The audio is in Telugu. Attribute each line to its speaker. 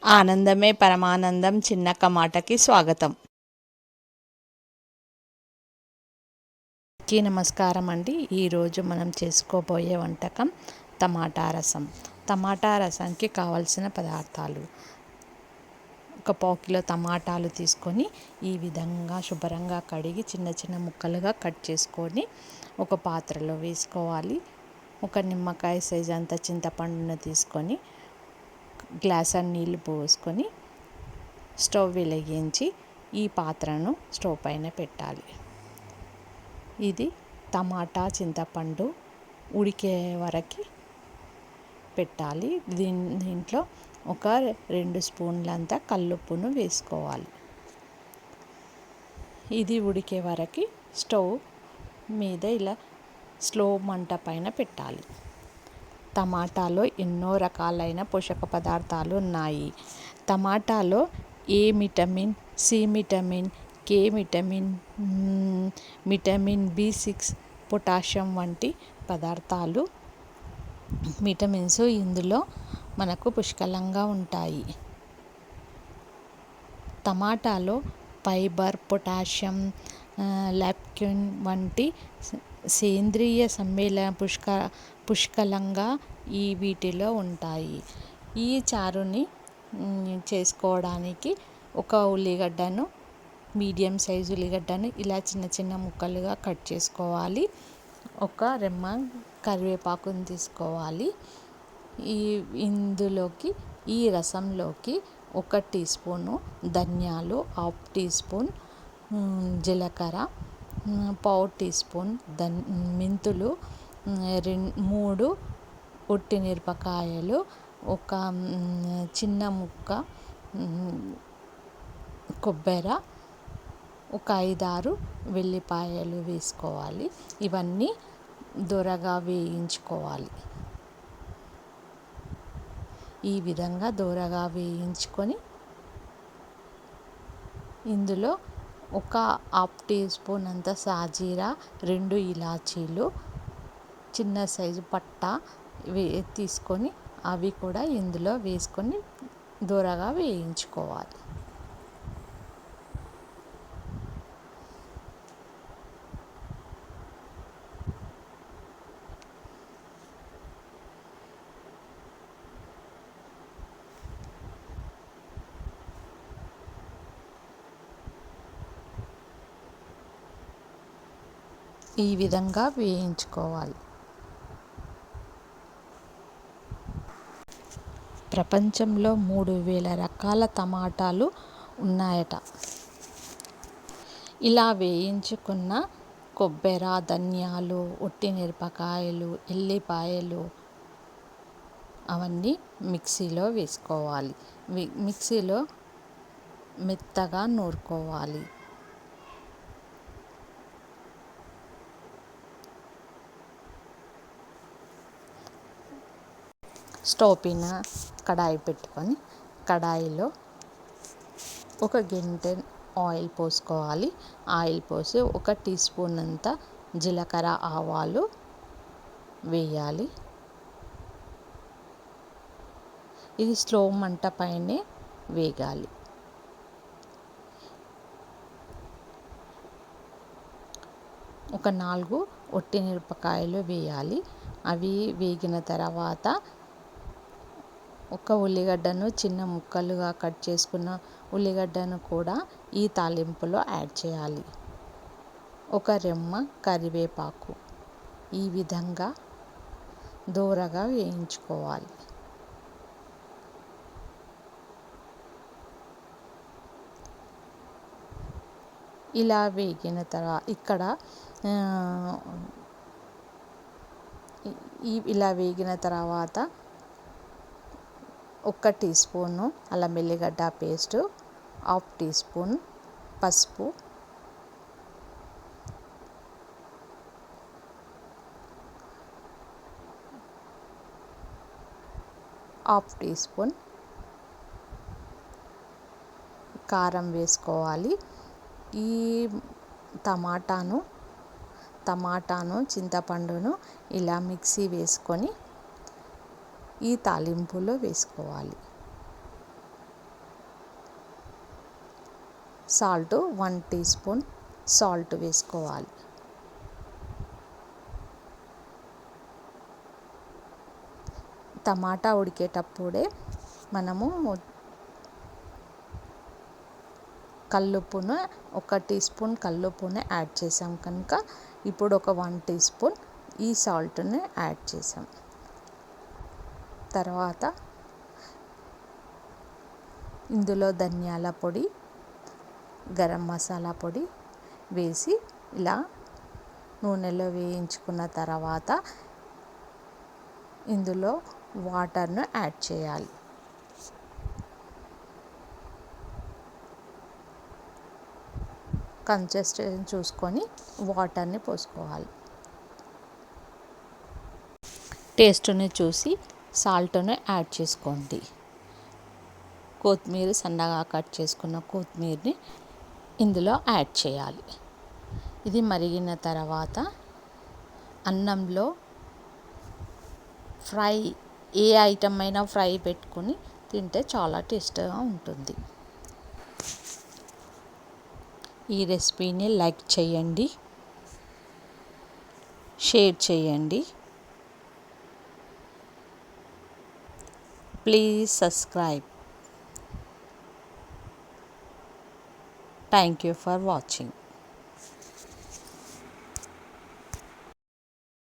Speaker 1: ఆనందమే పరమానందం చిన్నక్క మాటకి స్వాగతం. నమస్కారం అండి. ఈరోజు మనం చేసుకోబోయే వంటకం టమాటా రసం. టమాటా రసానికి కావలసిన పదార్థాలు: ఒక పావు కిలో టమాటాలు తీసుకొని ఈ విధంగా శుభ్రంగా కడిగి చిన్న చిన్న ముక్కలుగా కట్ చేసుకొని ఒక పాత్రలో వేసుకోవాలి. ఒక నిమ్మకాయ సైజ్ అంత చింతపండును తీసుకొని గ్లాసు నీళ్ళు పోసుకొని స్టవ్ వెలిగించి ఈ పాత్రను స్టవ్ పైన పెట్టాలి. ఇది టమాటా చింతపండు ఉడికే వరకు పెట్టాలి. దీంట్లో ఒక 2 స్పూన్లంతా కల్లుప్పును వేసుకోవాలి. ఇది ఉడికే వరకు స్టవ్ మీద ఇలా స్లో మంట పైన పెట్టాలి. టమాటాలో ఎన్నో రకాలైన పోషక పదార్థాలు ఉన్నాయి. టమాటాలో A vitamin, C vitamin, K vitamin, vitamin B6, potassium వంటి పదార్థాలు, విటమిన్స్ ఇందులో మనకు పుష్కలంగా ఉంటాయి. టమాటాలో ఫైబర్, పొటాషియం, లైకోపిన్ వంటి సేంద్రియ సమ్మేళన పుష్కలంగా వీటిలో ఉంటాయి. ఈ చారుని చేసుకోవడానికి ఒక ఉల్లిగడ్డను, మీడియం సైజు ఉల్లిగడ్డను ఇలా చిన్న చిన్న ముక్కలుగా కట్ చేసుకోవాలి. ఒక రెమ్మ కరివేపాకుని తీసుకోవాలి. ఇందులోకి ఈ రసంలోకి 1 టీ స్పూను ధనియాలు, 1/2 టీ స్పూన్ జీలకర్ర, పావు టీ స్పూన్ మెంతులు, 3 ఒట్టిమిరపకాయలు, ఒక చిన్న ముక్క కొబ్బరి, ఒక 5-6 వెల్లిపాయలు వేసుకోవాలి. ఇవన్నీ దోరగా వేయించుకోవాలి. ఈ విధంగా దోరగా వేయించుకొని ఇందులో ఒక 1/2 టీ స్పూన్ అంత సాజీరా, 2 ఇలాచీలు, చిన్న సైజు పట్ట తీసుకొని అవి కూడా ఇందులో వేసుకొని దోరగా వేయించుకోవాలి. ఈ విధంగా వేయించుకోవాలి. ప్రపంచంలో 3000 రకాల టమాటాలు ఉన్నాయట. ఇలా వేయించుకున్న కొబ్బరి, ధనియాలు, ఒట్టిమిరపకాయలు, ఎల్లిపాయలు అవన్నీ మిక్సీలో వేసుకోవాలి. మిక్సీలో మెత్తగా నూరుకోవాలి. స్టవ్ పైన కడాయి పెట్టుకొని కడాయిలో ఒక గెంటె ఆయిల్ పోసుకోవాలి. ఆయిల్ పోసి 1 టీ స్పూన్ అంత జీలకర్ర, ఆవాలు వేయాలి. ఇది స్లో మంట పైనే వేగాలి. ఒక 4 ఒట్టిమిరపకాయలు వేయాలి. అవి వేగిన తర్వాత ఒక ఉల్లిగడ్డను చిన్న ముక్కలుగా కట్ చేసుకున్న ఉల్లిగడ్డను కూడా ఈ తాలింపులో యాడ్ చేయాలి. ఒక రెమ్మ కరివేపాకు ఈ విధంగా దోరగా వేయించుకోవాలి. ఇలా వేగిన తర్వాత ఇలా వేగిన తర్వాత 1 టీ స్పూను అల్లం వెల్లిగడ్డ పేస్టు, 1/2 టీ స్పూన్ పసుపు, 1/2 టీ స్పూన్ కారం వేసుకోవాలి. ఈ టమాటాను చింతపండును ఇలా మిక్సీ వేసుకొని ఈ తాలింపులో వేసుకోవాలి. సాల్ట్ 1 టీ స్పూన్ సాల్ట్ వేసుకోవాలి. టమాటా ఉడికేటప్పుడే మనము కల్లుప్పును 1 టీ స్పూన్ కల్లుప్పుని యాడ్ చేసాం కనుక ఇప్పుడు ఒక 1 టీ స్పూన్ ఈ సాల్ట్ని యాడ్ చేసాం. తర్వాత ఇందులో ధనియాల పొడి, గరం మసాలా పొడి వేసి ఇలా నూనెలో వేయించుకున్న తర్వాత ఇందులో వాటర్ను యాడ్ చేయాలి. కన్సిస్టెన్సీ చూసుకొని వాటర్ని పోసుకోవాలి. టేస్ట్ని చూసి సాల్ట్ను యాడ్ చేసుకోండి. కొత్తిమీర సన్నగా కట్ చేసుకున్న కొత్తిమీరని ఇందులో యాడ్ చేయాలి. ఇది మరిగిన తర్వాత అన్నంలో ఫ్రై ఏ ఐటమ్ అయినా ఫ్రై పెట్టుకొని తింటే చాలా టేస్ట్గా ఉంటుంది. ఈ రెసిపీని లైక్ చేయండి, షేర్ చేయండి. Please subscribe. Thank you for watching.